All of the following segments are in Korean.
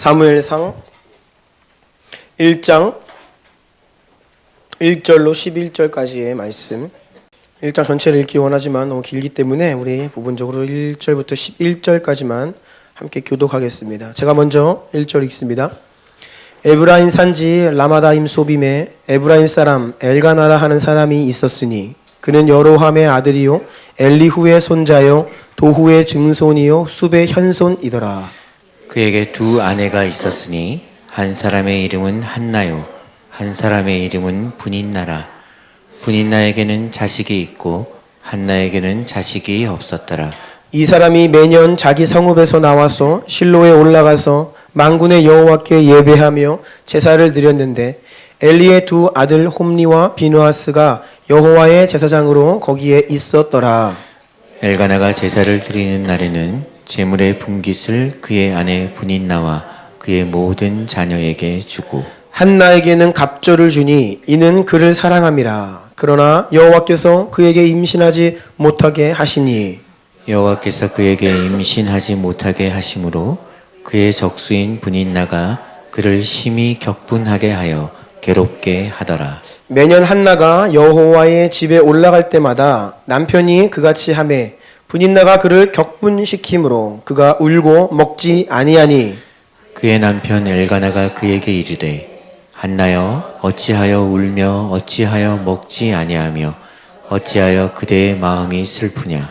사무엘상 1장 1절로 11절까지의 말씀. 1장 전체를 읽기 원하지만 너무 길기 때문에 우리 부분적으로 1절부터 11절까지만 함께 교독하겠습니다. 제가 먼저 1절 읽습니다. 에브라임 산지 라마다임 소빔에 에브라임 사람 엘가나라 하는 사람이 있었으니 그는 여로함의 아들이요 엘리후의 손자요 도후의 증손이요 숲의 현손이더라. 그에게 두 아내가 있었으니 한 사람의 이름은 한나요 한 사람의 이름은 분인나라. 분인나에게는 자식이 있고 한나에게는 자식이 없었더라. 이 사람이 매년 자기 성읍에서 나와서 실로에 올라가서 만군의 여호와께 예배하며 제사를 드렸는데 엘리의 두 아들 홈리와 비누아스가 여호와의 제사장으로 거기에 있었더라. 엘가나가 제사를 드리는 날에는 제물의 분깃을 그의 아내 분인나와 그의 모든 자녀에게 주고 한나에게는 갑절을 주니 이는 그를 사랑함이라. 그러나 여호와께서 그에게 임신하지 못하게 하시니 여호와께서 그에게 임신하지 못하게 하심으로 그의 적수인 분인나가 그를 심히 격분하게 하여 괴롭게 하더라. 매년 한나가 여호와의 집에 올라갈 때마다 남편이 그같이 하매 분인나가 그를 격분시키므로 그가 울고 먹지 아니하니 그의 남편 엘가나가 그에게 이르되 한나여 어찌하여 울며 어찌하여 먹지 아니하며 어찌하여 그대의 마음이 슬프냐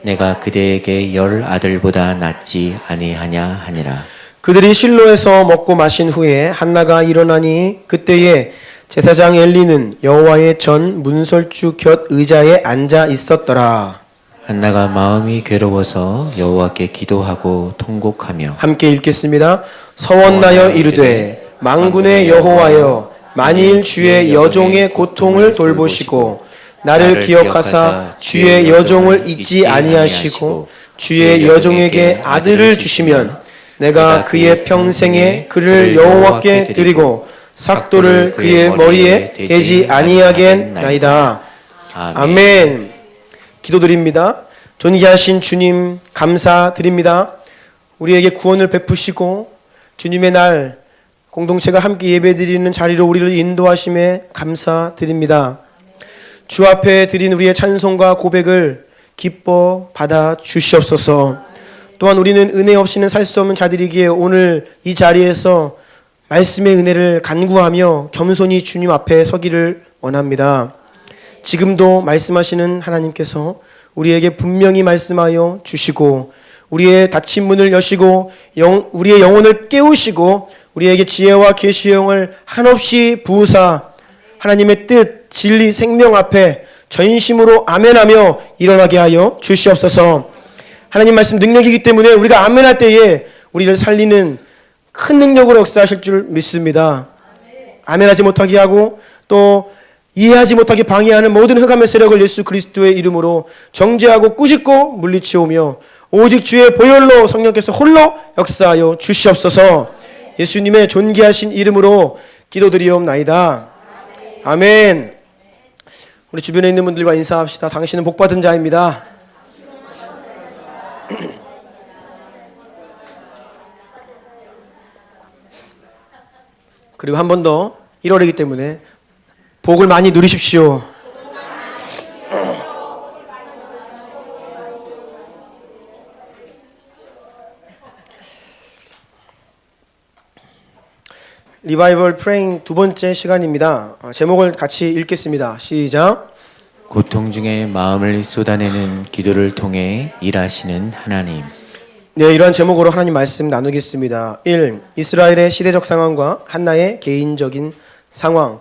내가 그대에게 10 아들보다 낫지 아니하냐 하니라. 그들이 실로에서 먹고 마신 후에 한나가 일어나니 그때에 제사장 엘리는 여호와의 전 문설주 곁 의자에 앉아 있었더라. 한나가 마음이 괴로워서 여호와께 기도하고 통곡하며 함께 읽겠습니다. 서원나여 이르되 만군의 여호와여 만일 주의 여종의 고통을 돌보시고 나를 기억하사 주의 여종을 잊지 아니하시고 주의 여종에게 아들을 주시면 내가 그의 평생에 그를 여호와께 드리고 삭도를 그의 머리에 대지 아니하겠나이다. 아멘. 기도드립니다. 존귀하신 주님 감사드립니다. 우리에게 구원을 베푸시고 주님의 날 공동체가 함께 예배드리는 자리로 우리를 인도하심에 감사드립니다. 주 앞에 드린 우리의 찬송과 고백을 기뻐 받아 주시옵소서. 또한 우리는 은혜 없이는 살 수 없는 자들이기에 오늘 이 자리에서 말씀의 은혜를 간구하며 겸손히 주님 앞에 서기를 원합니다. 지금도 말씀하시는 하나님께서 우리에게 분명히 말씀하여 주시고 우리의 닫힌 문을 여시고 우리의 영혼을 깨우시고 우리에게 지혜와 계시의 영을 한없이 부으사 하나님의 뜻, 진리, 생명 앞에 전심으로 아멘하며 일어나게 하여 주시옵소서. 하나님 말씀 능력이기 때문에 우리가 아멘할 때에 우리를 살리는 큰 능력으로 역사하실 줄 믿습니다. 아멘하지 못하게 하고 또 이해하지 못하게 방해하는 모든 흑암의 세력을 예수 그리스도의 이름으로 정죄하고 꾸짖고 물리치우며 오직 주의 보혈로 성령께서 홀로 역사하여 주시옵소서. 예수님의 존귀하신 이름으로 기도드리옵나이다. 아멘. 우리 주변에 있는 분들과 인사합시다. 당신은 복받은 자입니다. 그리고 한 번 더 1월이기 때문에 복을 많이 누리십시오. 리바이벌 프레잉 두 번째 시간입니다. 제목을 같이 읽겠습니다. 시작. 고통 중에 마음을 쏟아내는 기도를 통해 일하시는 하나님. 네, 이러한 제목으로 하나님 말씀 나누겠습니다. 1. 이스라엘의 시대적 상황과 한나의 개인적인 상황.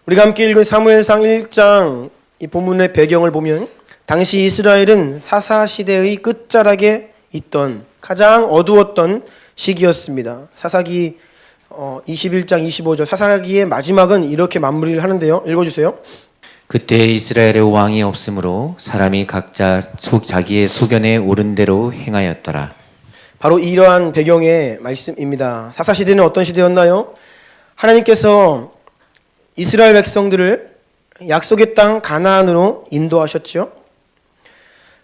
우리가 함께 읽은 사무엘상 1장 이 본문의 배경을 보면 당시 이스라엘은 사사 시대의 끝자락에 있던 가장 어두웠던 시기였습니다. 사사기 21장 25절 사사기의 마지막은 이렇게 마무리를 하는데요. 읽어주세요. 그때 이스라엘에 왕이 없으므로 사람이 각자 자기의 소견에 옳은 대로 행하였더라. 바로 이러한 배경의 말씀입니다. 사사 시대는 어떤 시대였나요? 하나님께서 이스라엘 백성들을 약속의 땅 가나안으로 인도하셨죠.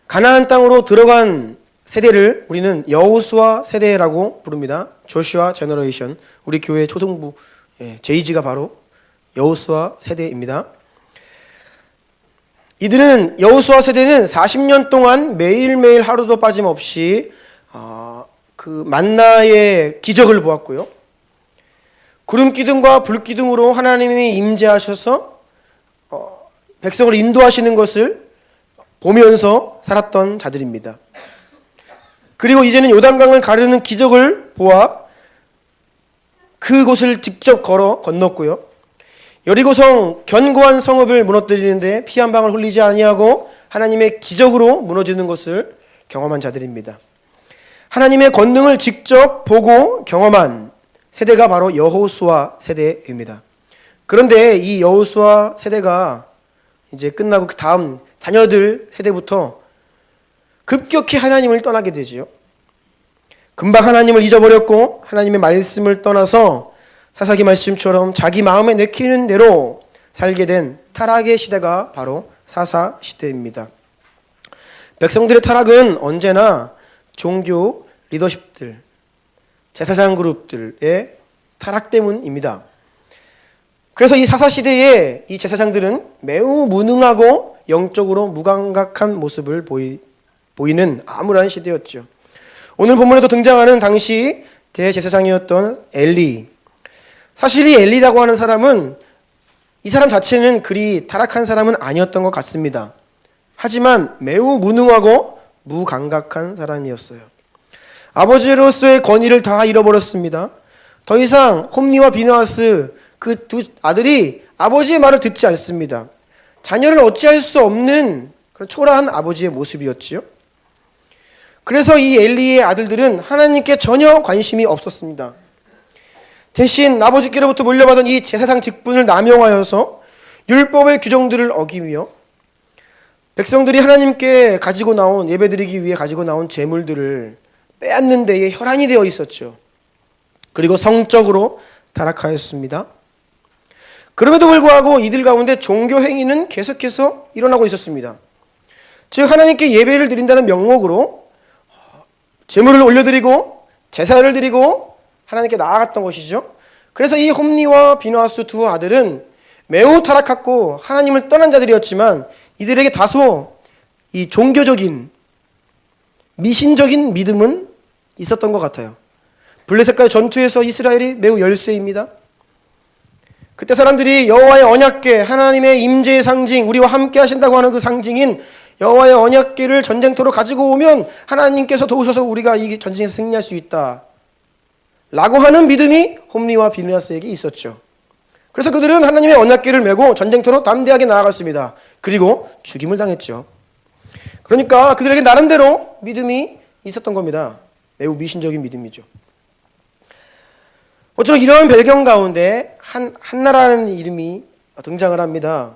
가나안 땅으로 들어간 세대를 우리는 여호수아 세대라고 부릅니다. 조슈아 제너레이션. 우리 교회 초등부 제이지가 바로 여호수아 세대입니다. 이들은 여호수아 세대는 40년 동안 매일매일 하루도 빠짐없이 그 만나의 기적을 보았고요. 구름 기둥과 불 기둥으로 하나님이 임재하셔서 백성을 인도하시는 것을 보면서 살았던 자들입니다. 그리고 이제는 요단강을 가르는 기적을 보아 그곳을 직접 건넜고요. 여리고성 견고한 성읍을 무너뜨리는데 피 한 방울 흘리지 아니하고 하나님의 기적으로 무너지는 것을 경험한 자들입니다. 하나님의 권능을 직접 보고 경험한 세대가 바로 여호수아 세대입니다. 그런데 이 여호수아 세대가 이제 끝나고 그 다음 자녀들 세대부터 급격히 하나님을 떠나게 되지요. 금방 하나님을 잊어버렸고 하나님의 말씀을 떠나서 사사기 말씀처럼 자기 마음에 내키는 대로 살게 된 타락의 시대가 바로 사사 시대입니다. 백성들의 타락은 언제나 종교 리더십들, 제사장 그룹들의 타락 때문입니다. 그래서 이 사사 시대에 이 제사장들은 매우 무능하고 영적으로 무감각한 모습을 보이는 암울한 시대였죠. 오늘 본문에도 등장하는 당시 대제사장이었던 엘리. 사실 이 엘리라고 하는 사람은 이 사람 자체는 그리 타락한 사람은 아니었던 것 같습니다. 하지만 매우 무능하고 무감각한 사람이었어요. 아버지로서의 권위를 다 잃어버렸습니다. 더 이상 홈리와 비느하스 그 두 아들이 아버지의 말을 듣지 않습니다. 자녀를 어찌할 수 없는 그런 초라한 아버지의 모습이었지요. 그래서 이 엘리의 아들들은 하나님께 전혀 관심이 없었습니다. 대신 아버지께로부터 물려받은 이 제사장 직분을 남용하여서 율법의 규정들을 어기며 백성들이 하나님께 가지고 나온 예배드리기 위해 가지고 나온 제물들을 빼앗는 데에 혈안이 되어 있었죠. 그리고 성적으로 타락하였습니다. 그럼에도 불구하고 이들 가운데 종교 행위는 계속해서 일어나고 있었습니다. 즉 하나님께 예배를 드린다는 명목으로 제물을 올려드리고 제사를 드리고 하나님께 나아갔던 것이죠. 그래서 이 홈리와 비느하스 두 아들은 매우 타락했고 하나님을 떠난 자들이었지만 이들에게 다소 이 종교적인 미신적인 믿음은 있었던 것 같아요. 블레셋과의 전투에서 이스라엘이 매우 열세입니다. 그때 사람들이 여호와의 언약궤, 하나님의 임재의 상징, 우리와 함께 하신다고 하는 그 상징인 여호와의 언약궤를 전쟁터로 가지고 오면 하나님께서 도우셔서 우리가 이 전쟁에서 승리할 수 있다 라고 하는 믿음이 홈리와 비느하스에게 있었죠. 그래서 그들은 하나님의 언약궤를 메고 전쟁터로 담대하게 나아갔습니다. 그리고 죽임을 당했죠. 그러니까 그들에게 나름대로 믿음이 있었던 겁니다. 매우 미신적인 믿음이죠. 어쩌면 이런 배경 가운데 한나라는 이름이 등장을 합니다.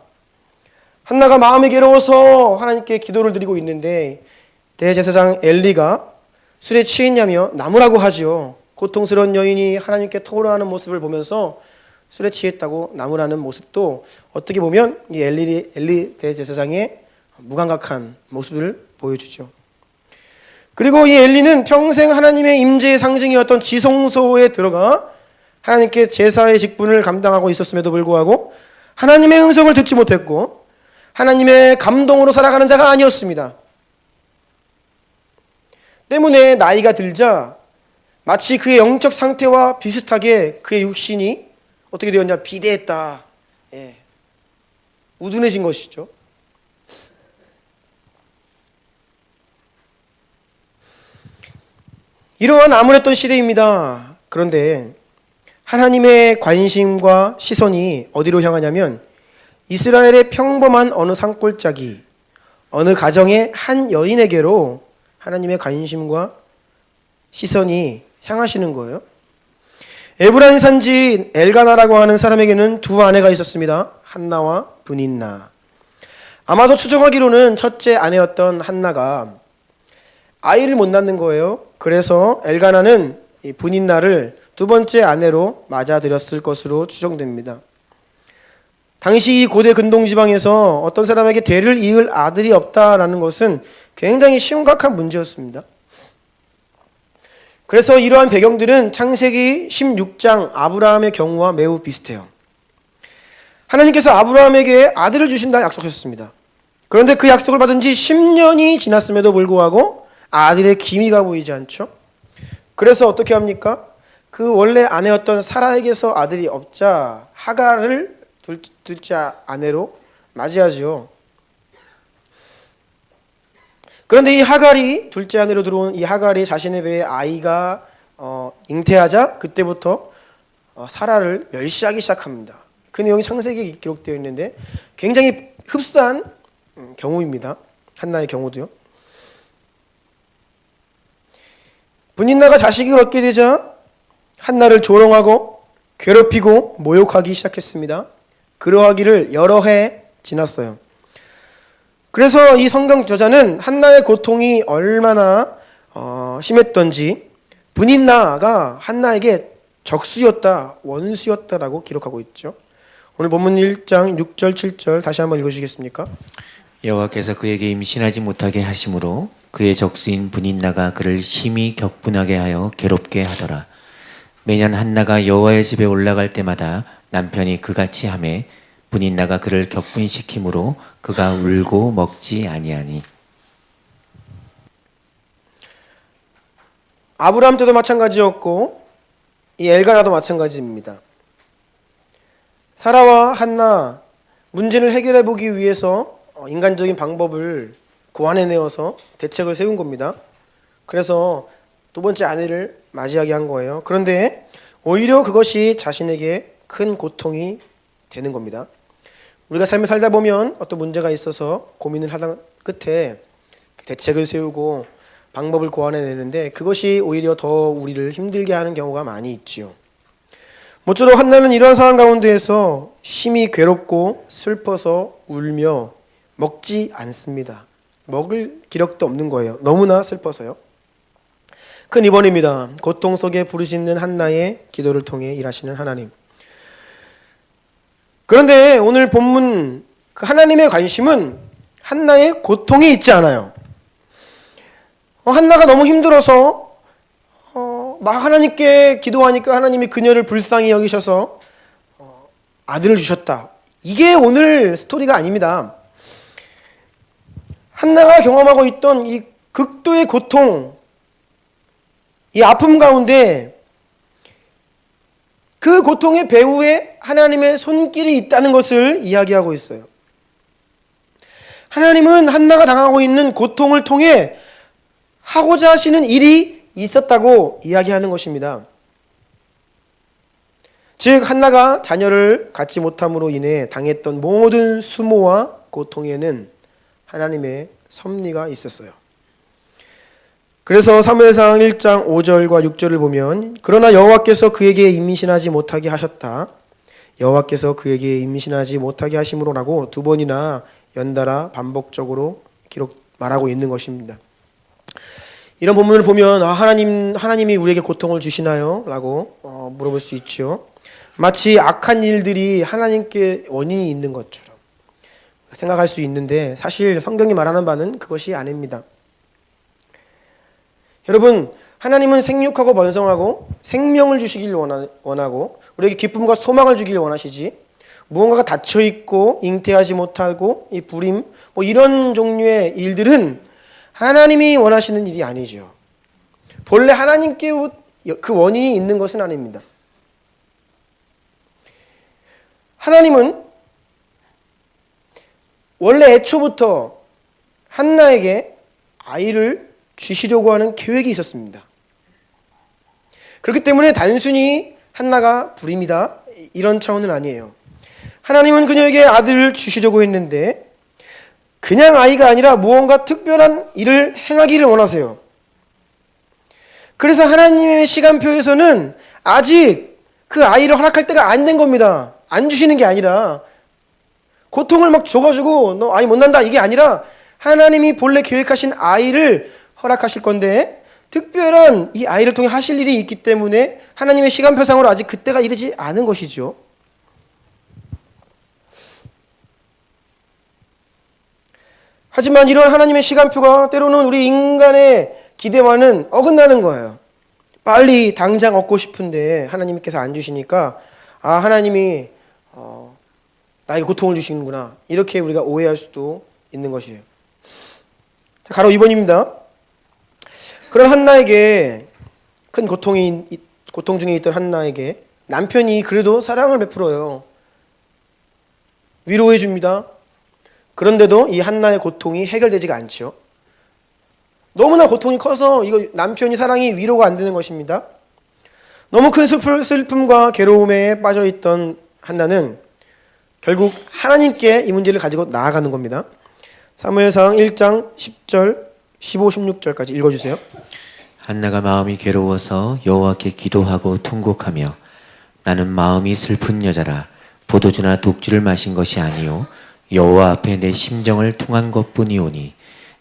한나가 마음이 괴로워서 하나님께 기도를 드리고 있는데 대제사장 엘리가 술에 취했냐며 나무라고 하지요. 고통스러운 여인이 하나님께 토로하는 모습을 보면서 술에 취했다고 나무라는 모습도 어떻게 보면 이 엘리 대제사장의 무감각한 모습을 보여주죠. 그리고 이 엘리는 평생 하나님의 임재의 상징이었던 지성소에 들어가 하나님께 제사의 직분을 감당하고 있었음에도 불구하고 하나님의 음성을 듣지 못했고 하나님의 감동으로 살아가는 자가 아니었습니다. 때문에 나이가 들자 마치 그의 영적 상태와 비슷하게 그의 육신이 어떻게 되었냐? 비대했다. 우둔해진 것이죠. 이러한 암울했던 시대입니다. 그런데 하나님의 관심과 시선이 어디로 향하냐면 이스라엘의 평범한 어느 산골짜기, 어느 가정의 한 여인에게로 하나님의 관심과 시선이 향하시는 거예요. 에브라임 산지인 엘가나라고 하는 사람에게는 두 아내가 있었습니다. 한나와 브닌나. 아마도 추정하기로는 첫째 아내였던 한나가 아이를 못 낳는 거예요. 그래서 엘가나는 이 브닌나를 두 번째 아내로 맞아들였을 것으로 추정됩니다. 당시 이 고대 근동지방에서 어떤 사람에게 대를 이을 아들이 없다라는 것은 굉장히 심각한 문제였습니다. 그래서 이러한 배경들은 창세기 16장 아브라함의 경우와 매우 비슷해요. 하나님께서 아브라함에게 아들을 주신다 약속하셨습니다. 그런데 그 약속을 받은 지 10년이 지났음에도 불구하고 아들의 기미가 보이지 않죠. 그래서 어떻게 합니까? 그 원래 아내였던 사라에게서 아들이 없자 하갈을 둘째 아내로 맞이하죠. 그런데 이 하갈이 둘째 아내로 들어온 이 하갈이 자신의 배에 아이가 잉태하자 그때부터 사라를 멸시하기 시작합니다. 그 내용이 창세기에 기록되어 있는데 굉장히 흡사한 경우입니다. 한나의 경우도요. 분인나가 자식을 얻게 되자 한나를 조롱하고 괴롭히고 모욕하기 시작했습니다. 그러하기를 여러 해 지났어요. 그래서 이 성경 저자는 한나의 고통이 얼마나 심했던지 분인나가 한나에게 적수였다, 원수였다라고 기록하고 있죠. 오늘 본문 1장 6절 7절 다시 한번 읽어주시겠습니까? 여호와께서 그에게 임신하지 못하게 하심으로 그의 적수인 분인나가 그를 심히 격분하게 하여 괴롭게 하더라. 매년 한나가 여호와의 집에 올라갈 때마다 남편이 그같이 하매 분인나가 그를 격분시키므로 그가 울고 먹지 아니하니. 아브라함 때도 마찬가지였고 이 엘가나도 마찬가지입니다. 사라와 한나 문제를 해결해 보기 위해서 인간적인 방법을 고안해내어서 대책을 세운 겁니다. 그래서 두 번째 아내를 맞이하게 한 거예요. 그런데 오히려 그것이 자신에게 큰 고통이 되는 겁니다. 우리가 삶을 살다 보면 어떤 문제가 있어서 고민을 하다 끝에 대책을 세우고 방법을 고안해내는데 그것이 오히려 더 우리를 힘들게 하는 경우가 많이 있지요. 모쪼록 한나는 이러한 상황 가운데에서 심히 괴롭고 슬퍼서 울며 먹지 않습니다. 먹을 기력도 없는 거예요. 너무나 슬퍼서요. 큰 입원입니다. 고통 속에 부르짖는 한나의 기도를 통해 일하시는 하나님. 그런데 오늘 본문 그 하나님의 관심은 한나의 고통이 있지 않아요. 한나가 너무 힘들어서 막 하나님께 기도하니까 하나님이 그녀를 불쌍히 여기셔서 아들을 주셨다. 이게 오늘 스토리가 아닙니다. 한나가 경험하고 있던 이 극도의 고통, 이 아픔 가운데 그 고통의 배후에 하나님의 손길이 있다는 것을 이야기하고 있어요. 하나님은 한나가 당하고 있는 고통을 통해 하고자 하시는 일이 있었다고 이야기하는 것입니다. 즉 한나가 자녀를 갖지 못함으로 인해 당했던 모든 수모와 고통에는 하나님의 섭리가 있었어요. 그래서 사무엘상 1장 5절과 6절을 보면 그러나 여호와께서 그에게 임신하지 못하게 하셨다. 여호와께서 그에게 임신하지 못하게 하심으로라고 두 번이나 연달아 반복적으로 말하고 있는 것입니다. 이런 본문을 보면 하나님이 우리에게 고통을 주시나요? 라고 물어볼 수 있죠. 마치 악한 일들이 하나님께 원인이 있는 것처럼 생각할 수 있는데 사실 성경이 말하는 바는 그것이 아닙니다. 여러분, 하나님은 생육하고 번성하고 생명을 주시길 원하고 우리에게 기쁨과 소망을 주길 원하시지 무언가가 닫혀있고 잉태하지 못하고 이 불임 이런 종류의 일들은 하나님이 원하시는 일이 아니죠. 본래 하나님께 그 원인이 있는 것은 아닙니다. 하나님은 원래 애초부터 한나에게 아이를 주시려고 하는 계획이 있었습니다. 그렇기 때문에 단순히 한나가 불임이다 이런 차원은 아니에요. 하나님은 그녀에게 아들을 주시려고 했는데 그냥 아이가 아니라 무언가 특별한 일을 행하기를 원하세요. 그래서 하나님의 시간표에서는 아직 그 아이를 허락할 때가 안 된 겁니다. 안 주시는 게 아니라 고통을 막 줘가지고 너 아이 못 난다 이게 아니라 하나님이 본래 계획하신 아이를 허락하실 건데 특별한 이 아이를 통해 하실 일이 있기 때문에 하나님의 시간표상으로 아직 그때가 이르지 않은 것이죠. 하지만 이런 하나님의 시간표가 때로는 우리 인간의 기대와는 어긋나는 거예요. 빨리 당장 얻고 싶은데 하나님께서 안 주시니까 하나님이 나에게 고통을 주시는구나, 이렇게 우리가 오해할 수도 있는 것이에요. 자, 가로 2번입니다. 그런 한나에게 큰 고통 중에 있던 한나에게 남편이 그래도 사랑을 베풀어요. 위로해 줍니다. 그런데도 이 한나의 고통이 해결되지가 않죠. 너무나 고통이 커서 이거 남편이 사랑이 위로가 안 되는 것입니다. 너무 큰 슬픔과 괴로움에 빠져있던 한나는 결국 하나님께 이 문제를 가지고 나아가는 겁니다. 사무엘상 1장 10절, 15, 16절까지 읽어주세요. 한나가 마음이 괴로워서 여호와께 기도하고 통곡하며 나는 마음이 슬픈 여자라 포도주나 독주를 마신 것이 아니요 여호와 앞에 내 심정을 통한 것뿐이오니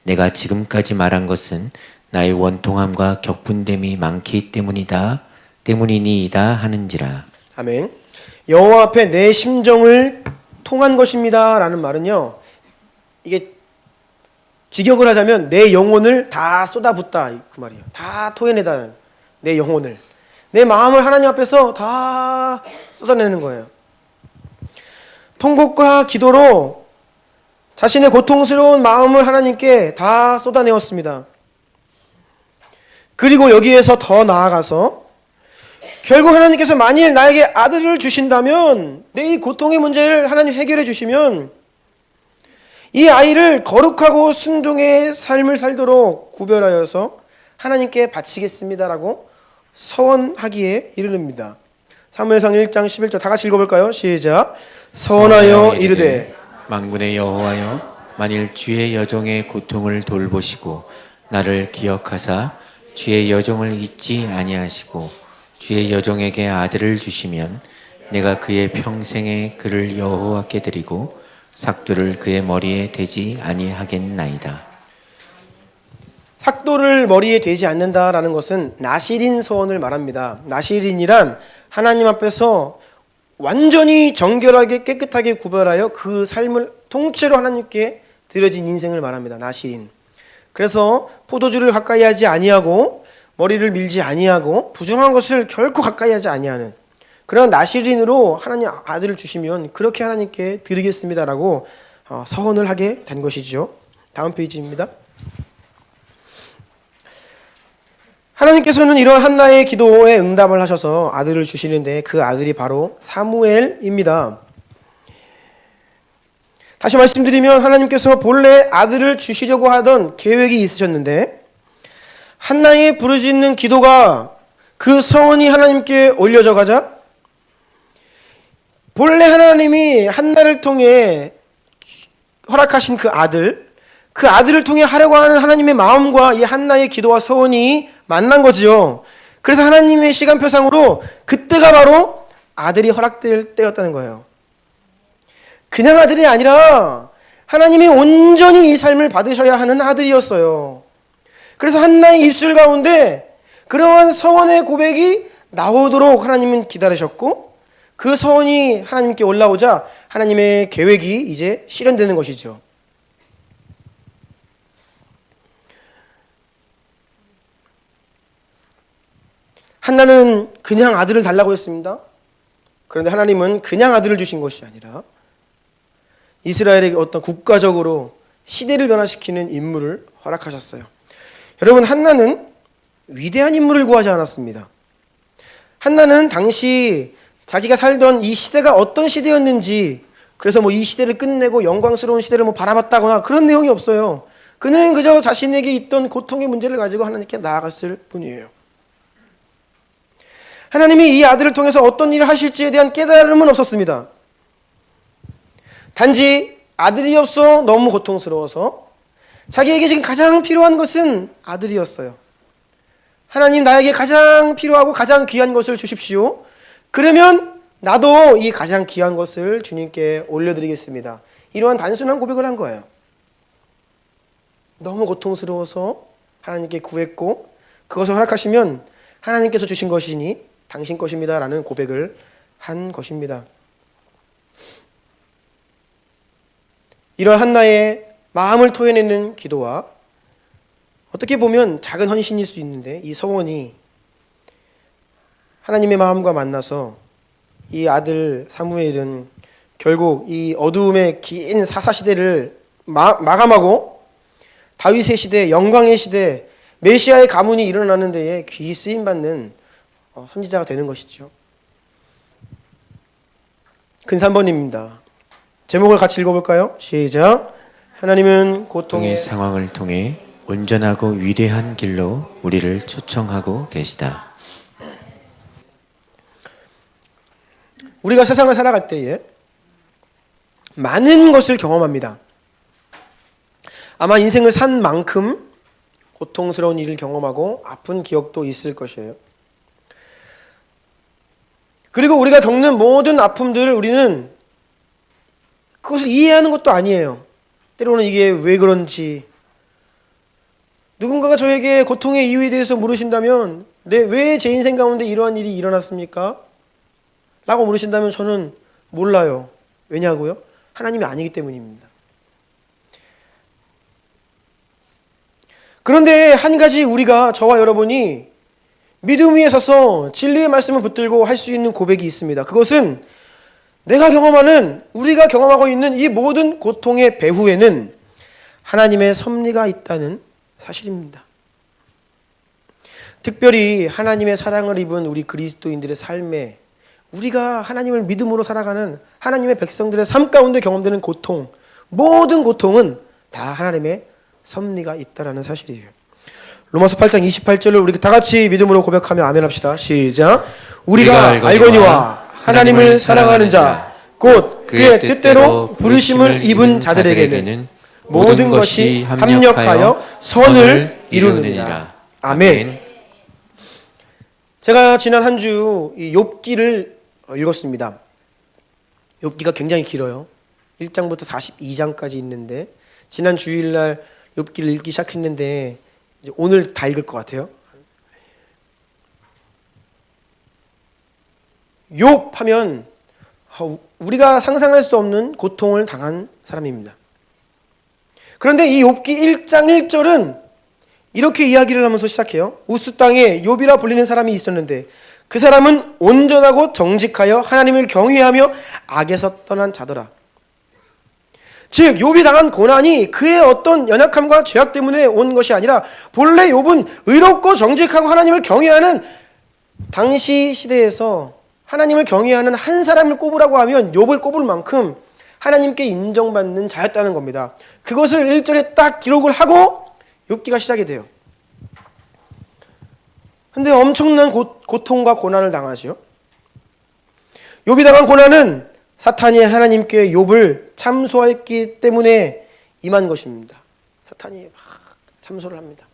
내가 지금까지 말한 것은 나의 원통함과 격분됨이 많기 때문이니이다 하는지라. 아멘. 여호와 앞에 내 심정을 통한 것입니다 라는 말은요, 이게 직역을 하자면 내 영혼을 다 쏟아붓다, 그 말이에요. 다 토해내다. 내 영혼을, 내 마음을 하나님 앞에서 다 쏟아내는 거예요. 통곡과 기도로 자신의 고통스러운 마음을 하나님께 다 쏟아내었습니다. 그리고 여기에서 더 나아가서 결국 하나님께서 만일 나에게 아들을 주신다면, 내 이 고통의 문제를 하나님 해결해 주시면 이 아이를 거룩하고 순종의 삶을 살도록 구별하여서 하나님께 바치겠습니다라고 서원하기에 이르릅니다. 사무엘상 1장 11절 다 같이 읽어볼까요? 시작. 서원하여 이르되 만군의 여호와여, 만일 주의 여종의 고통을 돌보시고 나를 기억하사 주의 여종을 잊지 아니하시고 주의 여종에게 아들을 주시면 내가 그의 평생에 그를 여호와께 드리고 삭도를 그의 머리에 대지 아니하겠나이다. 삭도를 머리에 대지 않는다라는 것은 나시린 서원을 말합니다. 나시린이란 하나님 앞에서 완전히 정결하게 깨끗하게 구별하여 그 삶을 통째로 하나님께 드려진 인생을 말합니다. 나시린. 그래서 포도주를 가까이 하지 아니하고 머리를 밀지 아니하고 부정한 것을 결코 가까이 하지 아니하는 그런 나시린으로 하나님 아들을 주시면 그렇게 하나님께 드리겠습니다라고 서원을 하게 된 것이죠. 다음 페이지입니다. 하나님께서는 이러한 한나의 기도에 응답을 하셔서 아들을 주시는데 그 아들이 바로 사무엘입니다. 다시 말씀드리면 하나님께서 본래 아들을 주시려고 하던 계획이 있으셨는데 한나의 부르짖는 기도가 그 서원이 하나님께 올려져 가자 본래 하나님이 한나를 통해 허락하신 그 아들을 통해 하려고 하는 하나님의 마음과 이 한나의 기도와 서원이 만난 거지요. 그래서 하나님의 시간표상으로 그때가 바로 아들이 허락될 때였다는 거예요. 그냥 아들이 아니라 하나님이 온전히 이 삶을 받으셔야 하는 아들이었어요. 그래서 한나의 입술 가운데 그러한 서원의 고백이 나오도록 하나님은 기다리셨고 그 서원이 하나님께 올라오자 하나님의 계획이 이제 실현되는 것이죠. 한나는 그냥 아들을 달라고 했습니다. 그런데 하나님은 그냥 아들을 주신 것이 아니라 이스라엘에게 어떤 국가적으로 시대를 변화시키는 인물을 허락하셨어요. 여러분, 한나는 위대한 인물을 구하지 않았습니다. 한나는 당시 자기가 살던 이 시대가 어떤 시대였는지, 그래서 이 시대를 끝내고 영광스러운 시대를 바라봤다거나 그런 내용이 없어요. 그는 그저 자신에게 있던 고통의 문제를 가지고 하나님께 나아갔을 뿐이에요. 하나님이 이 아들을 통해서 어떤 일을 하실지에 대한 깨달음은 없었습니다. 단지 아들이 없어 너무 고통스러워서 자기에게 지금 가장 필요한 것은 아들이었어요. 하나님, 나에게 가장 필요하고 가장 귀한 것을 주십시오. 그러면 나도 이 가장 귀한 것을 주님께 올려드리겠습니다. 이러한 단순한 고백을 한 거예요. 너무 고통스러워서 하나님께 구했고 그것을 허락하시면 하나님께서 주신 것이니 당신 것입니다 라는 고백을 한 것입니다. 이런 한나의 마음을 토해내는 기도와 어떻게 보면 작은 헌신일 수 있는데 이 서원이 하나님의 마음과 만나서 이 아들 사무엘은 결국 이 어두움의 긴 사사시대를 마감하고 다윗의 시대, 영광의 시대, 메시아의 가문이 일어나는 데에 귀히 쓰임받는 선지자가 되는 것이죠. 근삼번입니다. 제목을 같이 읽어볼까요? 시작. 하나님은 고통의 상황을 통해 온전하고 위대한 길로 우리를 초청하고 계시다. 우리가 세상을 살아갈 때에 많은 것을 경험합니다. 아마 인생을 산 만큼 고통스러운 일을 경험하고 아픈 기억도 있을 것이에요. 그리고 우리가 겪는 모든 아픔들을 우리는 그것을 이해하는 것도 아니에요. 때로는 이게 왜 그런지, 누군가가 저에게 고통의 이유에 대해서 물으신다면 왜 제 인생 가운데 이러한 일이 일어났습니까? 라고 물으신다면 저는 몰라요. 왜냐고요? 하나님이 아니기 때문입니다. 그런데 한 가지 우리가, 저와 여러분이 믿음 위에 서서 진리의 말씀을 붙들고 할 수 있는 고백이 있습니다. 그것은 내가 경험하는, 우리가 경험하고 있는 이 모든 고통의 배후에는 하나님의 섭리가 있다는 사실입니다. 특별히 하나님의 사랑을 입은 우리 그리스도인들의 삶에, 우리가 하나님을 믿음으로 살아가는 하나님의 백성들의 삶 가운데 경험되는 고통, 모든 고통은 다 하나님의 섭리가 있다라는 사실이에요. 로마서 8장 28절을 우리 다 같이 믿음으로 고백하며 아멘 합시다. 시작. 우리가 알거니와 하나님을 사랑하는 자, 곧 그의 뜻대로 부르심을 입은 자들에게는 모든 것이 합력하여 선을 이루느니라. 아멘. 제가 지난 한 주 이 욥기를 읽었습니다. 욥기가 굉장히 길어요. 1장부터 42장까지 있는데 지난 주일날 욥기를 읽기 시작했는데 이제 오늘 다 읽을 것 같아요. 욥 하면 우리가 상상할 수 없는 고통을 당한 사람입니다. 그런데 이 욥기 1장 1절은 이렇게 이야기를 하면서 시작해요. 우스 땅에 욥이라 불리는 사람이 있었는데 그 사람은 온전하고 정직하여 하나님을 경외하며 악에서 떠난 자더라. 즉 욥이 당한 고난이 그의 어떤 연약함과 죄악 때문에 온 것이 아니라 본래 욥은 의롭고 정직하고 하나님을 경외하는, 당시 시대에서 하나님을 경외하는 한 사람을 꼽으라고 하면 욥을 꼽을 만큼 하나님께 인정받는 자였다는 겁니다. 그것을 1절에 딱 기록을 하고 욥기가 시작이 돼요. 근데 엄청난 고통과 고난을 당하죠. 욥이 당한 고난은 사탄이 하나님께 욥을 참소했기 때문에 임한 것입니다. 사탄이 막 참소를 합니다.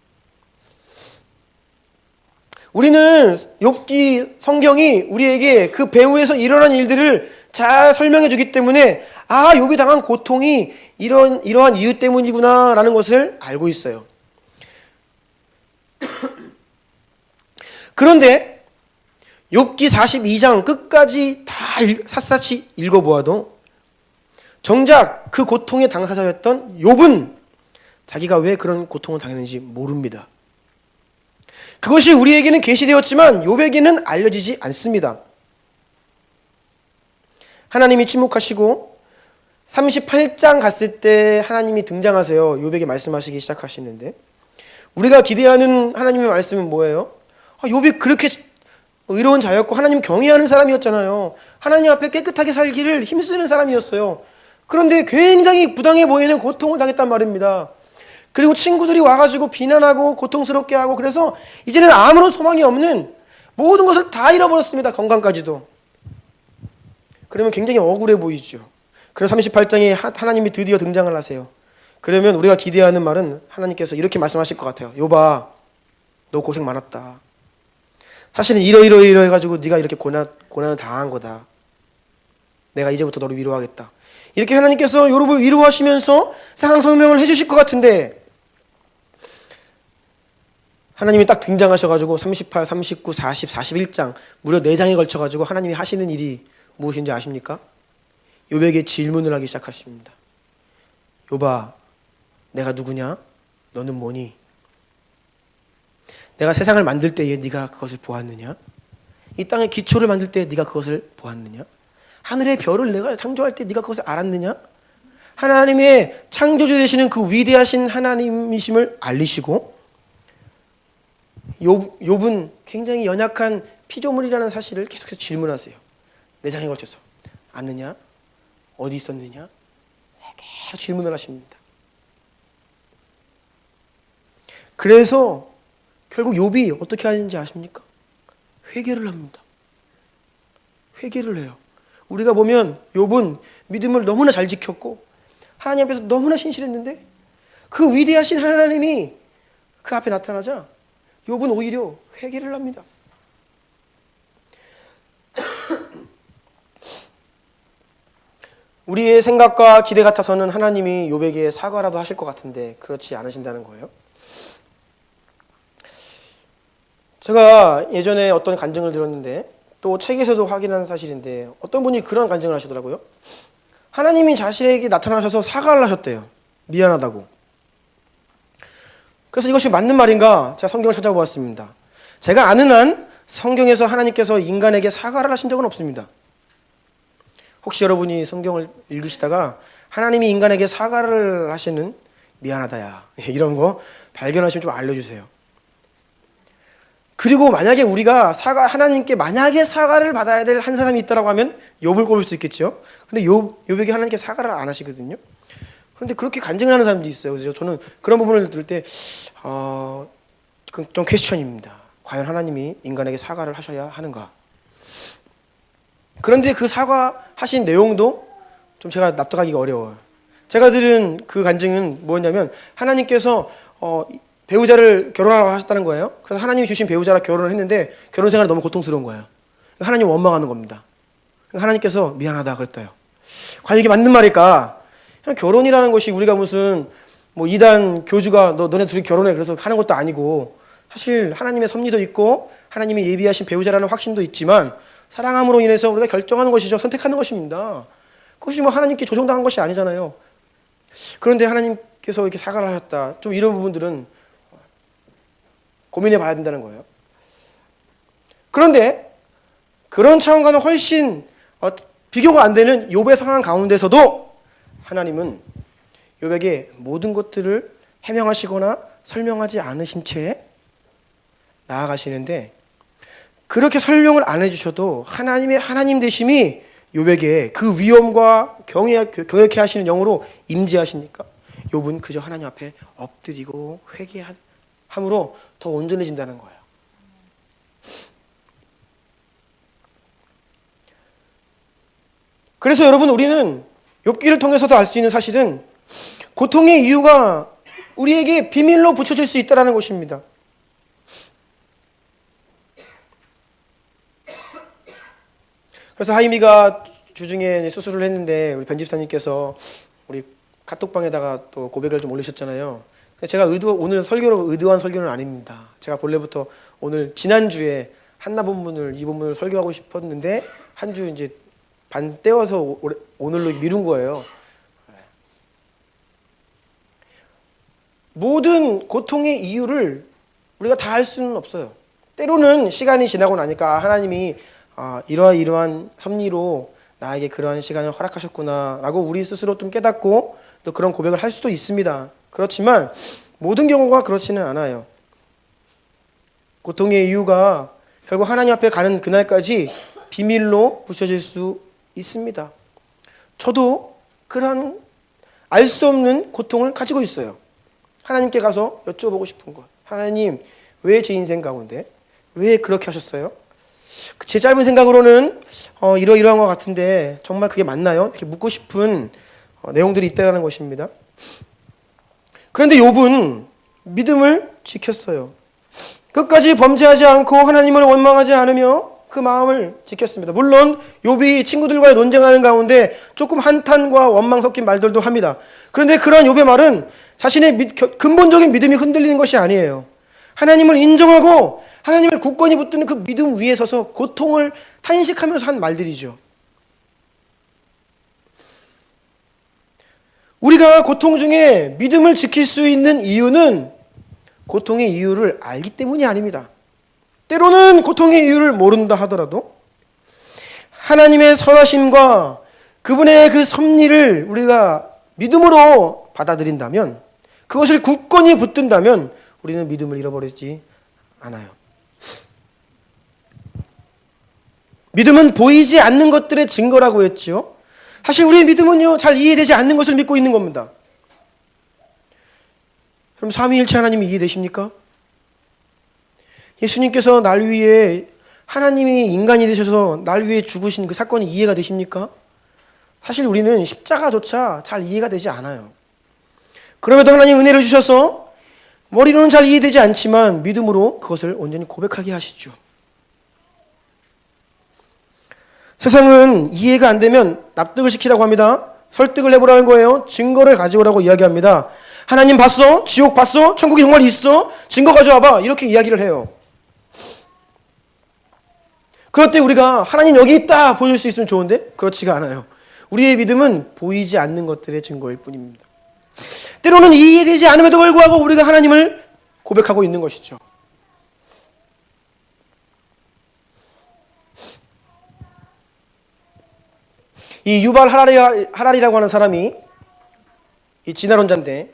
우리는 욥기 성경이 우리에게 그 배후에서 일어난 일들을 잘 설명해 주기 때문에 욥이 당한 고통이 이러한 이유 때문이구나라는 것을 알고 있어요. 그런데 욥기 42장 끝까지 다 샅샅이 읽어보아도 정작 그 고통의 당사자였던 욥은 자기가 왜 그런 고통을 당했는지 모릅니다. 그것이 우리에게는 계시되었지만 욥에게는 알려지지 않습니다. 하나님이 침묵하시고 38장 갔을 때 하나님이 등장하세요. 욥에게 말씀하시기 시작하시는데 우리가 기대하는 하나님의 말씀은 뭐예요? 욥이 그렇게 의로운 자였고 하나님 경외하는 사람이었잖아요. 하나님 앞에 깨끗하게 살기를 힘쓰는 사람이었어요. 그런데 굉장히 부당해 보이는 고통을 당했단 말입니다. 그리고 친구들이 와가지고 비난하고 고통스럽게 하고, 그래서 이제는 아무런 소망이 없는, 모든 것을 다 잃어버렸습니다. 건강까지도. 그러면 굉장히 억울해 보이죠. 그래서 38장에 하나님이 드디어 등장을 하세요. 그러면 우리가 기대하는 말은 하나님께서 이렇게 말씀하실 것 같아요. 욥아, 너 고생 많았다. 사실은 이러 해가지고 네가 이렇게 고난을 당한 거다. 내가 이제부터 너를 위로하겠다. 이렇게 하나님께서 욥을 위로하시면서 상황 설명을 해주실 것 같은데 하나님이 딱 등장하셔가지고 38, 39, 40, 41장 무려 4장에 걸쳐가지고 하나님이 하시는 일이 무엇인지 아십니까? 욥에게 질문을 하기 시작하십니다. 욥아, 내가 누구냐? 너는 뭐니? 내가 세상을 만들 때에 네가 그것을 보았느냐? 이 땅의 기초를 만들 때 네가 그것을 보았느냐? 하늘의 별을 내가 창조할 때 네가 그것을 알았느냐? 하나님의 창조주 되시는 그 위대하신 하나님이심을 알리시고, 욥은 굉장히 연약한 피조물이라는 사실을 계속해서 질문하세요. 내장에 걸쳐서 아느냐? 어디 있었느냐? 계속 질문을 하십니다. 그래서 결국 욥이 어떻게 하는지 아십니까? 회개를 합니다. 회개를 해요. 우리가 보면 욥은 믿음을 너무나 잘 지켰고 하나님 앞에서 너무나 신실했는데 그 위대하신 하나님이 그 앞에 나타나자 욥은 오히려 회개를 합니다. 우리의 생각과 기대 같아서는 하나님이 욥에게 사과라도 하실 것 같은데 그렇지 않으신다는 거예요. 제가 예전에 어떤 간증을 들었는데 또 책에서도 확인한 사실인데 어떤 분이 그런 간증을 하시더라고요. 하나님이 자신에게 나타나셔서 사과를 하셨대요. 미안하다고. 그래서 이것이 맞는 말인가 제가 성경을 찾아보았습니다. 제가 아는 한 성경에서 하나님께서 인간에게 사과를 하신 적은 없습니다. 혹시 여러분이 성경을 읽으시다가 하나님이 인간에게 사과를 하시는 미안하다야 이런 거 발견하시면 좀 알려주세요. 그리고 만약에 우리가 하나님께 만약에 사과를 받아야 될 한 사람이 있다고 하면 욥을 꼽을 수 있겠죠. 근데 욥에게 하나님께 사과를 안 하시거든요. 그런데 그렇게 간증을 하는 사람들이 있어요. 그래서 저는 그런 부분을 들을 때 좀 퀘스천입니다. 과연 하나님이 인간에게 사과를 하셔야 하는가? 그런데 그 사과하신 내용도 좀 제가 납득하기가 어려워요. 제가 들은 그 간증은 뭐였냐면 하나님께서 배우자를 결혼하라고 하셨다는 거예요. 그래서 하나님이 주신 배우자랑 결혼을 했는데 결혼 생활이 너무 고통스러운 거예요. 하나님 원망하는 겁니다. 하나님께서 미안하다 그랬대요. 과연 이게 맞는 말일까? 결혼이라는 것이 우리가 무슨 뭐 이단 교주가 너네 둘이 결혼해 그래서 하는 것도 아니고 사실 하나님의 섭리도 있고 하나님이 예비하신 배우자라는 확신도 있지만 사랑함으로 인해서 우리가 결정하는 것이죠. 선택하는 것입니다. 그것이 뭐 하나님께 조종당한 것이 아니잖아요. 그런데 하나님께서 이렇게 사과를 하셨다. 좀 이런 부분들은 고민해 봐야 된다는 거예요. 그런데 그런 차원과는 훨씬 비교가 안 되는 욥의 상황 가운데서도 하나님은 욥에게 모든 것들을 해명하시거나 설명하지 않으신 채 나아가시는데 그렇게 설명을 안 해주셔도 하나님의 하나님 되심이 욥에게 그 위엄과 경외케 하시는 영으로 임재하시니까 욥은 그저 하나님 앞에 엎드리고 회개함으로 더 온전해진다는 거예요. 그래서 여러분 우리는 욥기를 통해서도 알 수 있는 사실은 고통의 이유가 우리에게 비밀로 붙여질 수 있다는 것입니다. 그래서 하임이가 주중에 수술을 했는데 우리 편집사님께서 우리 카톡방에다가 또 고백을 좀 올리셨잖아요. 제가 오늘 설교로 의도한 설교는 아닙니다. 제가 본래부터 오늘 지난주에 한나 본문을 이 본문을 설교하고 싶었는데 한 주 이제 반 떼어서 오늘로 미룬 거예요. 모든 고통의 이유를 우리가 다 알 수는 없어요. 때로는 시간이 지나고 나니까 하나님이 이러한 섭리로 나에게 그러한 시간을 허락하셨구나 라고 우리 스스로 좀 깨닫고 또 그런 고백을 할 수도 있습니다. 그렇지만 모든 경우가 그렇지는 않아요. 고통의 이유가 결국 하나님 앞에 가는 그날까지 비밀로 붙여질 수 있습니다. 저도 그런 알 수 없는 고통을 가지고 있어요. 하나님께 가서 여쭤보고 싶은 것. 하나님, 왜 제 인생 가운데 왜 그렇게 하셨어요? 제 짧은 생각으로는 이러이러한 것 같은데 정말 그게 맞나요? 이렇게 묻고 싶은 내용들이 있다는 것입니다. 그런데 욥은 믿음을 지켰어요. 끝까지 범죄하지 않고 하나님을 원망하지 않으며 그 마음을 지켰습니다. 물론 욥이 친구들과의 논쟁하는 가운데 조금 한탄과 원망 섞인 말들도 합니다. 그런데 그런 욥의 말은 자신의 근본적인 믿음이 흔들리는 것이 아니에요. 하나님을 인정하고 하나님을 굳건히 붙드는 그 믿음 위에 서서 고통을 탄식하면서 한 말들이죠. 우리가 고통 중에 믿음을 지킬 수 있는 이유는 고통의 이유를 알기 때문이 아닙니다. 때로는 고통의 이유를 모른다 하더라도 하나님의 선하심과 그분의 그 섭리를 우리가 믿음으로 받아들인다면, 그것을 굳건히 붙든다면 우리는 믿음을 잃어버리지 않아요. 믿음은 보이지 않는 것들의 증거라고 했죠. 사실 우리의 믿음은요, 잘 이해되지 않는 것을 믿고 있는 겁니다. 그럼 삼위일체 하나님이 이해되십니까? 예수님께서 날 위해, 하나님이 인간이 되셔서 날 위해 죽으신 그 사건이 이해가 되십니까? 사실 우리는 십자가조차 잘 이해가 되지 않아요. 그럼에도 하나님 은혜를 주셔서 머리로는 잘 이해되지 않지만 믿음으로 그것을 온전히 고백하게 하시죠. 세상은 이해가 안 되면 납득을 시키라고 합니다. 설득을 해보라는 거예요. 증거를 가져오라고 이야기합니다. 하나님 봤어? 지옥 봤어? 천국이 정말 있어? 증거 가져와봐. 이렇게 이야기를 해요. 그럴 때 우리가 하나님 여기 있다 보여줄 수 있으면 좋은데 그렇지가 않아요. 우리의 믿음은 보이지 않는 것들의 증거일 뿐입니다. 때로는 이해되지 않음에도 불구하고 우리가 하나님을 고백하고 있는 것이죠. 이 유발 하라리라고 하는 사람이 이 진화론자인데,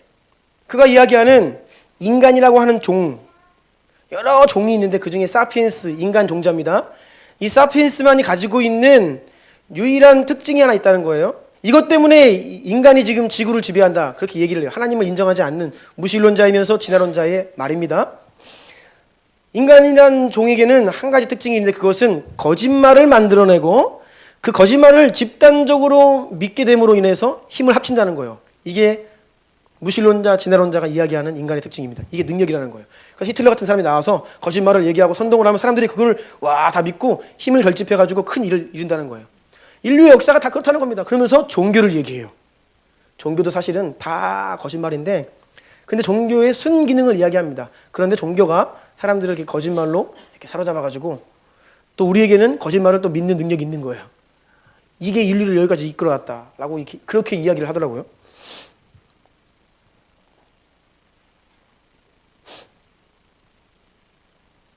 그가 이야기하는 인간이라고 하는 종, 여러 종이 있는데 그 중에 사피엔스, 인간 종자입니다. 이 사피엔스만이 가지고 있는 유일한 특징이 하나 있다는 거예요. 이것 때문에 인간이 지금 지구를 지배한다, 그렇게 얘기를 해요. 하나님을 인정하지 않는 무신론자이면서 진화론자의 말입니다. 인간이란 종에게는 한 가지 특징이 있는데, 그것은 거짓말을 만들어내고 그 거짓말을 집단적으로 믿게 됨으로 인해서 힘을 합친다는 거예요. 이게 무신론자, 진화론자가 이야기하는 인간의 특징입니다. 이게 능력이라는 거예요. 그래서 히틀러 같은 사람이 나와서 거짓말을 얘기하고 선동을 하면 사람들이 그걸 다 믿고 힘을 결집해가지고 큰 일을 이룬다는 거예요. 인류의 역사가 다 그렇다는 겁니다. 그러면서 종교를 얘기해요. 종교도 사실은 다 거짓말인데, 근데 종교의 순기능을 이야기합니다. 그런데 종교가 사람들을 이렇게 거짓말로 이렇게 사로잡아가지고 또 우리에게는 거짓말을 또 믿는 능력이 있는 거예요. 이게 인류를 여기까지 이끌어왔다라고 그렇게 이야기를 하더라고요.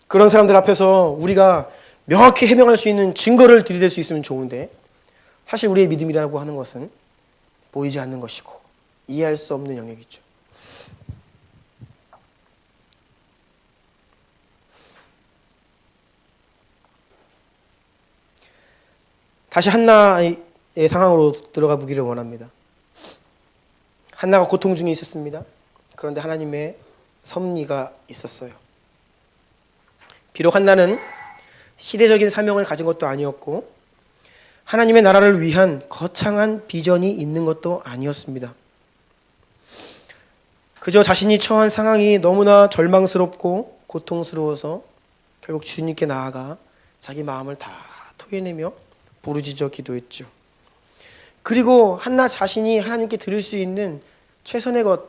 그런 사람들 앞에서 우리가 명확히 해명할 수 있는 증거를 들이댈 수 있으면 좋은데, 사실 우리의 믿음이라고 하는 것은 보이지 않는 것이고 이해할 수 없는 영역이죠. 다시 한나의 상황으로 들어가 보기를 원합니다. 한나가 고통 중에 있었습니다. 그런데 하나님의 섭리가 있었어요. 비록 한나는 시대적인 사명을 가진 것도 아니었고 하나님의 나라를 위한 거창한 비전이 있는 것도 아니었습니다. 그저 자신이 처한 상황이 너무나 절망스럽고 고통스러워서 결국 주님께 나아가 자기 마음을 다 토해내며 부르짖어 기도했죠. 그리고 한나 자신이 하나님께 드릴 수 있는 최선의 것,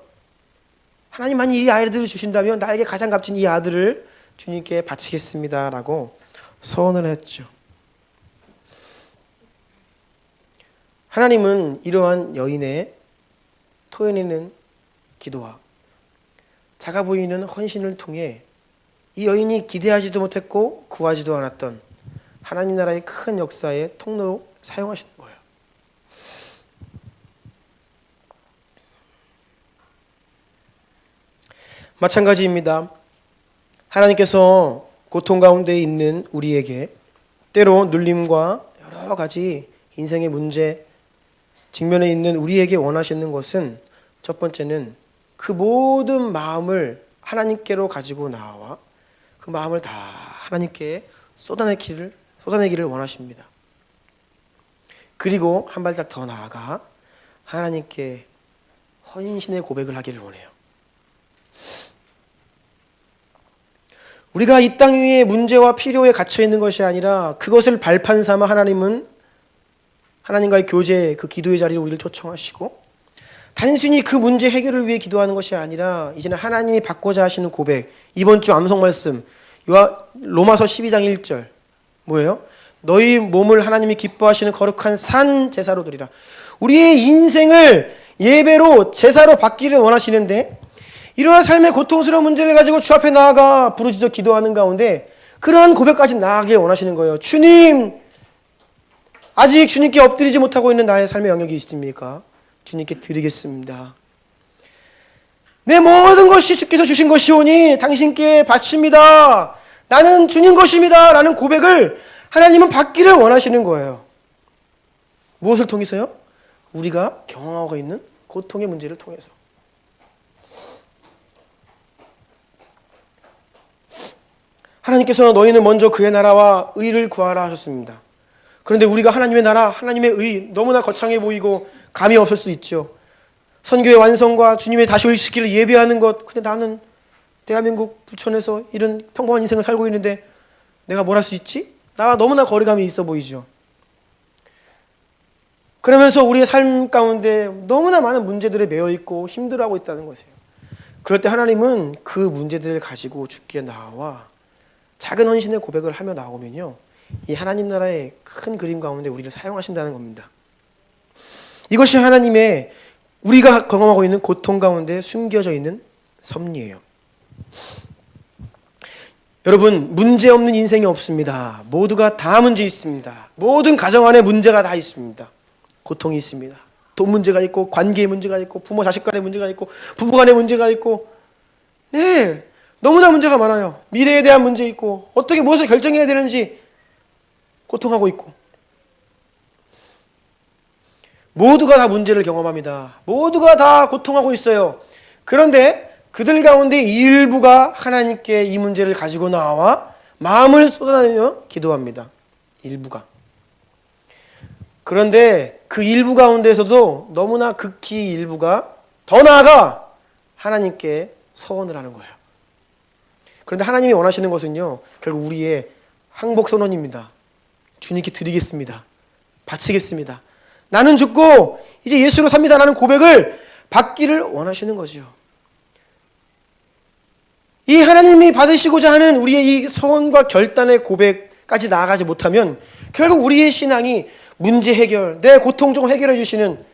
하나님만이 이 아이들을 주신다면 나에게 가장 값진 이 아들을 주님께 바치겠습니다 라고 서원을 했죠. 하나님은 이러한 여인의 토해내는 기도와 작아 보이는 헌신을 통해 이 여인이 기대하지도 못했고 구하지도 않았던 하나님 나라의 큰 역사의 통로로 사용하시는 거예요. 마찬가지입니다. 하나님께서 고통 가운데 있는 우리에게 때로 눌림과 여러 가지 인생의 문제 직면에 있는 우리에게 원하시는 것은, 첫 번째는 그 모든 마음을 하나님께로 가지고 나와 그 마음을 다 하나님께 쏟아내기를 원하십니다. 그리고 한 발짝 더 나아가 하나님께 헌신의 고백을 하기를 원해요. 우리가 이 땅 위에 문제와 필요에 갇혀 있는 것이 아니라 그것을 발판 삼아 하나님은 하나님과의 교제, 그 기도의 자리로 우리를 초청하시고, 단순히 그 문제 해결을 위해 기도하는 것이 아니라 이제는 하나님이 받고자 하시는 고백, 이번 주 암송 말씀 로마서 12장 1절 뭐예요? 너희 몸을 하나님이 기뻐하시는 거룩한 산 제사로 드리라. 우리의 인생을 예배로 제사로 받기를 원하시는데, 이러한 삶의 고통스러운 문제를 가지고 주 앞에 나아가 부르짖어 기도하는 가운데 그러한 고백까지 나아가길 원하시는 거예요. 주님, 아직 주님께 엎드리지 못하고 있는 나의 삶의 영역이 있습니까? 주님께 드리겠습니다. 내 모든 것이 주께서 주신 것이오니 당신께 바칩니다. 나는 주님 것입니다. 라는 고백을 하나님은 받기를 원하시는 거예요. 무엇을 통해서요? 우리가 경험하고 있는 고통의 문제를 통해서. 하나님께서 너희는 먼저 그의 나라와 의를 구하라 하셨습니다. 그런데 우리가 하나님의 나라, 하나님의 의 너무나 거창해 보이고 감이 없을 수 있죠. 선교의 완성과 주님의 다시 올 시기를 예배하는 것. 근데 나는 대한민국 부천에서 이런 평범한 인생을 살고 있는데 내가 뭘 할 수 있지? 나와 너무나 거리감이 있어 보이죠. 그러면서 우리의 삶 가운데 너무나 많은 문제들에 매여 있고 힘들어하고 있다는 것이에요. 그럴 때 하나님은 그 문제들을 가지고 주께 나와 작은 헌신의 고백을 하며 나오면요, 이 하나님 나라의 큰 그림 가운데 우리를 사용하신다는 겁니다. 이것이 하나님의 우리가 경험하고 있는 고통 가운데 숨겨져 있는 섭리예요. 여러분, 문제 없는 인생이 없습니다. 모두가 다 문제 있습니다. 모든 가정 안에 문제가 다 있습니다. 고통이 있습니다. 돈 문제가 있고, 관계의 문제가 있고, 부모 자식 간의 문제가 있고, 부부 간의 문제가 있고, 네, 너무나 문제가 많아요. 미래에 대한 문제 있고, 어떻게 무엇을 결정해야 되는지 고통하고 있고, 모두가 다 문제를 경험합니다. 모두가 다 고통하고 있어요. 그런데 그들 가운데 일부가 하나님께 이 문제를 가지고 나와 마음을 쏟아내며 기도합니다. 일부가. 그런데 그 일부 가운데서도 너무나 극히 일부가 더 나아가 하나님께 서원을 하는 거예요. 그런데 하나님이 원하시는 것은요, 결국 우리의 항복 선언입니다. 주님께 드리겠습니다. 바치겠습니다. 나는 죽고 이제 예수로 삽니다라는 고백을 받기를 원하시는 거죠. 이 하나님이 받으시고자 하는 우리의 이 서원과 결단의 고백까지 나아가지 못하면 결국 우리의 신앙이 문제 해결, 내 고통 좀 해결해 주시는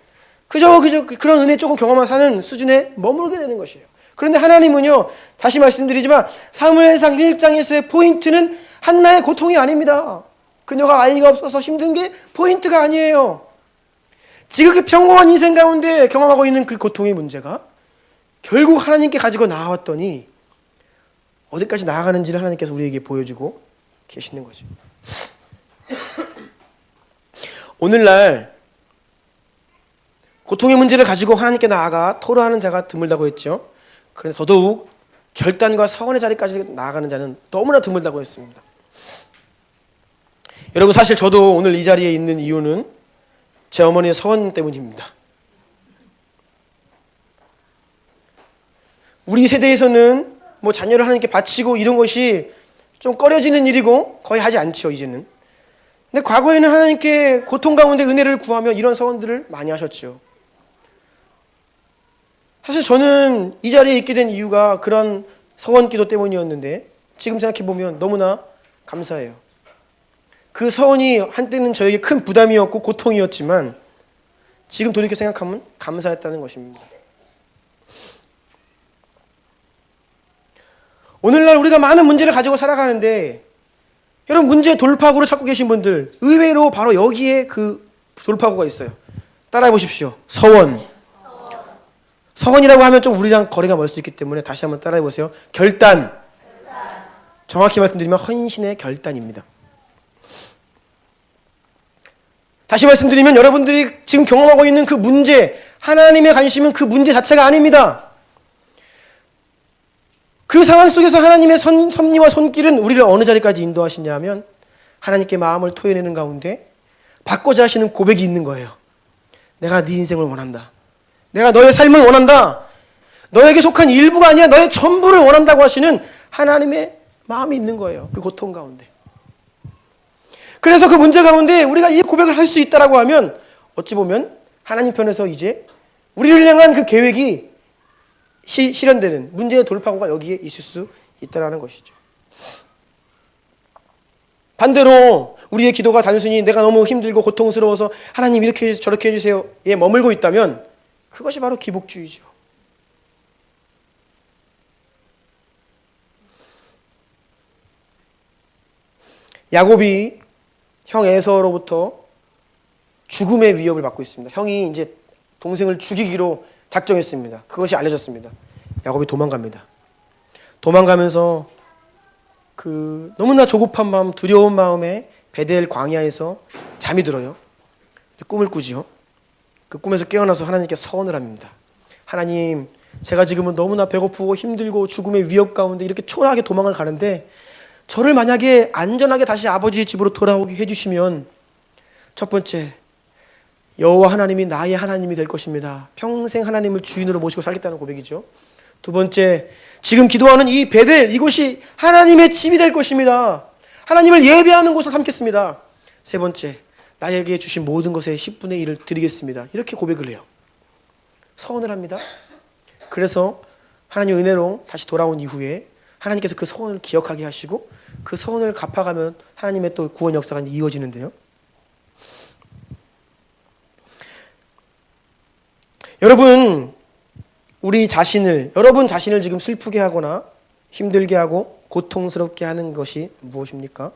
그저 그런 은혜 조금 경험만 사는 수준에 머물게 되는 것이에요. 그런데 하나님은요, 다시 말씀드리지만 사무엘상 1장에서의 포인트는 한나의 고통이 아닙니다. 그녀가 아이가 없어서 힘든 게 포인트가 아니에요. 지극히 평범한 인생 가운데 경험하고 있는 그 고통의 문제가 결국 하나님께 가지고 나왔더니 어디까지 나아가는지를 하나님께서 우리에게 보여주고 계시는 거죠. 오늘날 고통의 문제를 가지고 하나님께 나아가 토로하는 자가 드물다고 했죠. 그런데 더더욱 결단과 서원의 자리까지 나아가는 자는 너무나 드물다고 했습니다. 여러분, 사실 저도 오늘 이 자리에 있는 이유는 제 어머니의 서원 때문입니다. 우리 세대에서는 뭐 자녀를 하나님께 바치고 이런 것이 좀 꺼려지는 일이고 거의 하지 않죠, 이제는. 근데 과거에는 하나님께 고통 가운데 은혜를 구하며 이런 서원들을 많이 하셨죠. 사실 저는 이 자리에 있게 된 이유가 그런 서원 기도 때문이었는데 지금 생각해보면 너무나 감사해요. 그 서원이 한때는 저에게 큰 부담이었고 고통이었지만 지금 돌이켜 생각하면 감사했다는 것입니다. 오늘날 우리가 많은 문제를 가지고 살아가는데 여러분, 문제의 돌파구를 찾고 계신 분들 의외로 바로 여기에 그 돌파구가 있어요. 따라해 보십시오. 서원. 서원이라고 하면 좀 우리랑 거리가 멀 수 있기 때문에 다시 한번 따라해 보세요. 결단. 정확히 말씀드리면 헌신의 결단입니다. 다시 말씀드리면 여러분들이 지금 경험하고 있는 그 문제, 하나님의 관심은 그 문제 자체가 아닙니다. 그 상황 속에서 하나님의 섭리와 손길은 우리를 어느 자리까지 인도하시냐 하면 하나님께 마음을 토해내는 가운데 받고자 하시는 고백이 있는 거예요. 내가 네 인생을 원한다. 내가 너의 삶을 원한다. 너에게 속한 일부가 아니라 너의 전부를 원한다고 하시는 하나님의 마음이 있는 거예요. 그 고통 가운데. 그래서 그 문제 가운데 우리가 이 고백을 할 수 있다라고 하면 어찌 보면 하나님 편에서 이제 우리를 향한 그 계획이 실현되는 문제의 돌파구가 여기에 있을 수 있다는 것이죠. 반대로 우리의 기도가 단순히 내가 너무 힘들고 고통스러워서 하나님 이렇게 해주세요, 저렇게 해주세요에 머물고 있다면 그것이 바로 기복주의죠. 야곱이 형 에서로부터 죽음의 위협을 받고 있습니다. 형이 이제 동생을 죽이기로 작정했습니다. 그것이 알려졌습니다. 야곱이 도망갑니다. 도망가면서 그 너무나 조급한 마음, 두려운 마음에 베델 광야에서 잠이 들어요. 꿈을 꾸지요. 그 꿈에서 깨어나서 하나님께 서원을 합니다. 하나님, 제가 지금은 너무나 배고프고 힘들고 죽음의 위협 가운데 이렇게 초라하게 도망을 가는데 저를 만약에 안전하게 다시 아버지의 집으로 돌아오게 해주시면 첫 번째, 여호와 하나님이 나의 하나님이 될 것입니다. 평생 하나님을 주인으로 모시고 살겠다는 고백이죠. 두 번째, 지금 기도하는 이 베델, 이곳이 하나님의 집이 될 것입니다. 하나님을 예배하는 곳을 삼겠습니다. 세 번째, 나에게 주신 모든 것의 10분의 1을 드리겠습니다. 이렇게 고백을 해요. 서원을 합니다. 그래서 하나님 은혜로 다시 돌아온 이후에 하나님께서 그 서원을 기억하게 하시고 그 서원을 갚아가면 하나님의 또 구원 역사가 이어지는데요. 여러분 자신을 지금 슬프게 하거나 힘들게 하고 고통스럽게 하는 것이 무엇입니까?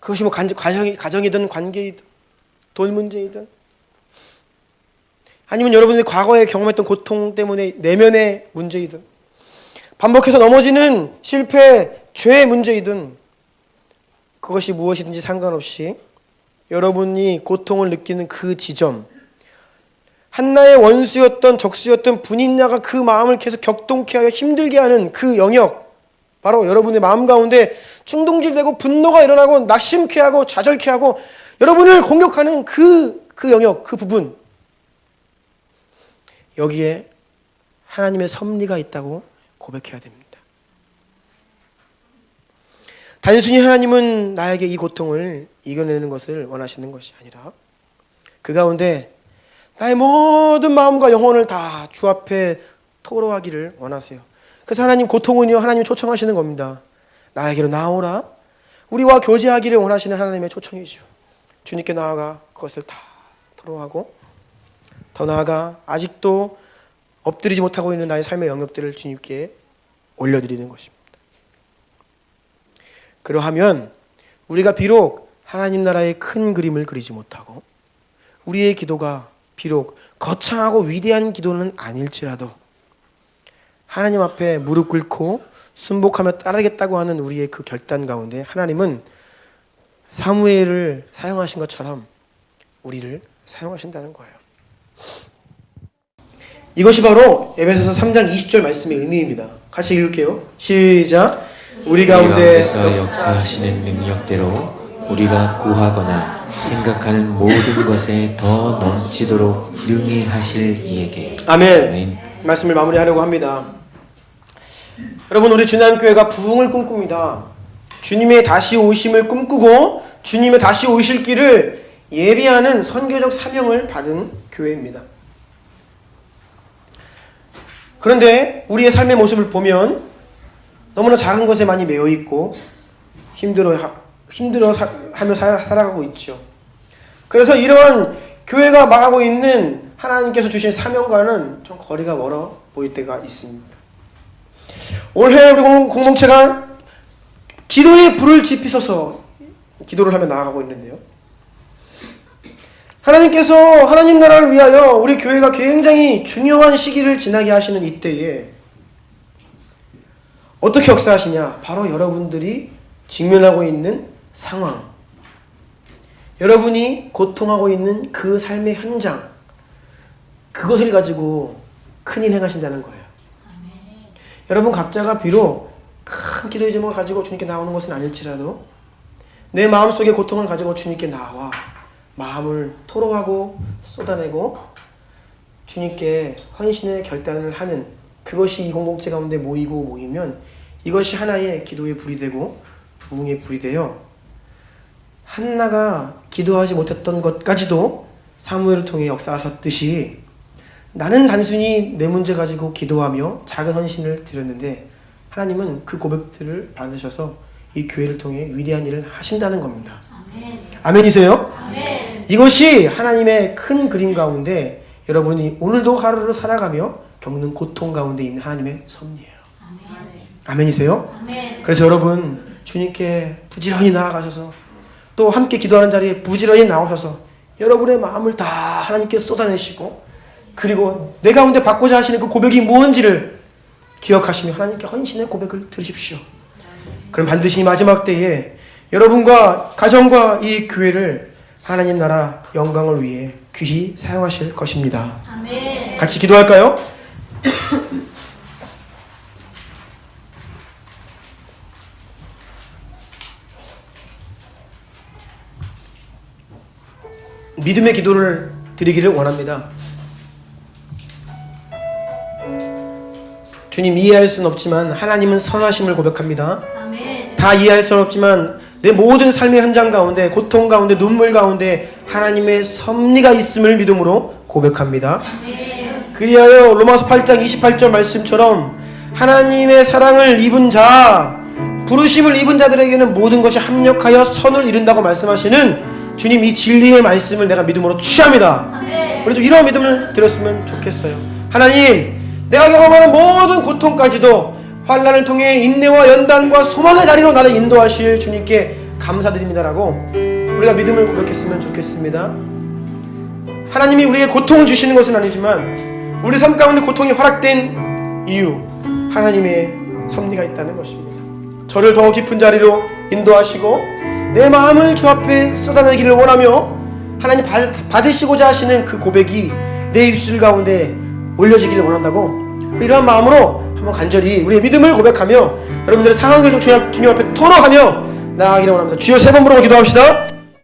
그것이 뭐 가정이든 관계이든 돈 문제이든 아니면 여러분들이 과거에 경험했던 고통 때문에 내면의 문제이든 반복해서 넘어지는 실패, 죄의 문제이든 그것이 무엇이든지 상관없이 여러분이 고통을 느끼는 그 지점, 한나의 원수였던 적수였던 분인야가 그 마음을 계속 격동케 하여 힘들게 하는 그 영역, 바로 여러분의 마음 가운데 충동질되고 분노가 일어나고 낙심케 하고 좌절케 하고 여러분을 공격하는 그 영역, 그 부분, 여기에 하나님의 섭리가 있다고 고백해야 됩니다. 단순히 하나님은 나에게 이 고통을 이겨내는 것을 원하시는 것이 아니라 그 가운데 나의 모든 마음과 영혼을 다 주 앞에 토로하기를 원하세요. 그래서 하나님 고통은요, 하나님이 초청하시는 겁니다. 나에게로 나오라. 우리와 교제하기를 원하시는 하나님의 초청이죠. 주님께 나아가 그것을 다 토로하고 더 나아가 아직도 엎드리지 못하고 있는 나의 삶의 영역들을 주님께 올려드리는 것입니다. 그러하면 우리가 비록 하나님 나라의 큰 그림을 그리지 못하고 우리의 기도가 비록 거창하고 위대한 기도는 아닐지라도 하나님 앞에 무릎 꿇고 순복하며 따르겠다고 하는 우리의 그 결단 가운데 하나님은 사무엘을 사용하신 것처럼 우리를 사용하신다는 거예요. 이것이 바로 에베소서 3장 20절 말씀의 의미입니다. 같이 읽을게요. 시작. 우리 가운데서 역사하시는 능력대로 우리가 구하거나 생각하는 모든 것에 더 넘치도록 능히 하실 이에게. 아멘. 아멘. 말씀을 마무리하려고 합니다. 여러분, 우리 주님교회가 부흥을 꿈꿉니다. 주님의 다시 오심을 꿈꾸고 주님의 다시 오실 길을 예비하는 선교적 사명을 받은 교회입니다. 그런데 우리의 삶의 모습을 보면 너무나 작은 것에 많이 매여 있고 힘들어하며 살아가고 있죠. 그래서 이러한 교회가 말하고 있는 하나님께서 주신 사명과는 좀 거리가 멀어 보일 때가 있습니다. 올해 우리 공동체가 기도의 불을 지피서서 기도를 하며 나아가고 있는데요. 하나님께서 하나님 나라를 위하여 우리 교회가 굉장히 중요한 시기를 지나게 하시는 이때에 어떻게 역사하시냐? 바로 여러분들이 직면하고 있는 상황, 여러분이 고통하고 있는 그 삶의 현장, 그것을 가지고 큰일 행하신다는 거예요. 여러분 각자가 비록 큰 기도의 제목을 가지고 주님께 나오는 것은 아닐지라도 내 마음속에 고통을 가지고 주님께 나와 마음을 토로하고 쏟아내고 주님께 헌신의 결단을 하는 그것이 이 공동체 가운데 모이면 이것이 하나의 기도의 불이 되고 부흥의 불이 되어 한나가 기도하지 못했던 것까지도 사무엘을 통해 역사하셨듯이 나는 단순히 내 문제 가지고 기도하며 작은 헌신을 드렸는데 하나님은 그 고백들을 받으셔서 이 교회를 통해 위대한 일을 하신다는 겁니다. 아멘. 아멘이세요? 아멘. 이것이 하나님의 큰 그림 가운데 여러분이 오늘도 하루를 살아가며 겪는 고통 가운데 있는 하나님의 섭리예요. 아멘. 아멘이세요? 아멘. 그래서 여러분 주님께 부지런히 나아가셔서 또 함께 기도하는 자리에 부지런히 나오셔서 여러분의 마음을 다 하나님께 쏟아내시고 그리고 내 가운데 받고자 하시는 그 고백이 무엇인지를 기억하시며 하나님께 헌신의 고백을 들으십시오. 그럼 반드시 이 마지막 때에 여러분과 가정과 이 교회를 하나님 나라 영광을 위해 귀히 사용하실 것입니다. 아멘. 같이 기도할까요? 믿음의 기도를 드리기를 원합니다. 주님, 이해할 수는 없지만 하나님은 선하심을 고백합니다. 아멘. 다 이해할 수는 없지만 내 모든 삶의 현장 가운데, 고통 가운데, 눈물 가운데 하나님의 섭리가 있음을 믿음으로 고백합니다. 아멘. 그리하여 로마서 8장 28절 말씀처럼 하나님의 사랑을 입은 자, 부르심을 입은 자들에게는 모든 것이 합력하여 선을 이룬다고 말씀하시는 주님, 이 진리의 말씀을 내가 믿음으로 취합니다. 아멘. 우리 좀 이런 믿음을 드렸으면 좋겠어요. 하나님, 내가 경험하는 모든 고통까지도 환난을 통해 인내와 연단과 소망의 다리로 나를 인도하실 주님께 감사드립니다라고 우리가 믿음을 고백했으면 좋겠습니다. 하나님이 우리에게 고통을 주시는 것은 아니지만 우리 삶 가운데 고통이 허락된 이유, 하나님의 섭리가 있다는 것입니다. 저를 더 깊은 자리로 인도하시고 내 마음을 주 앞에 쏟아내기를 원하며 하나님 받으시고자 하시는 그 고백이 내 입술 가운데 올려지기를 원한다고 이러한 마음으로 한번 간절히 우리의 믿음을 고백하며 여러분들의 상황을 좀 주님 앞에 토로하며 나아가기를 원합니다. 주여, 세 번 부르고 기도합시다.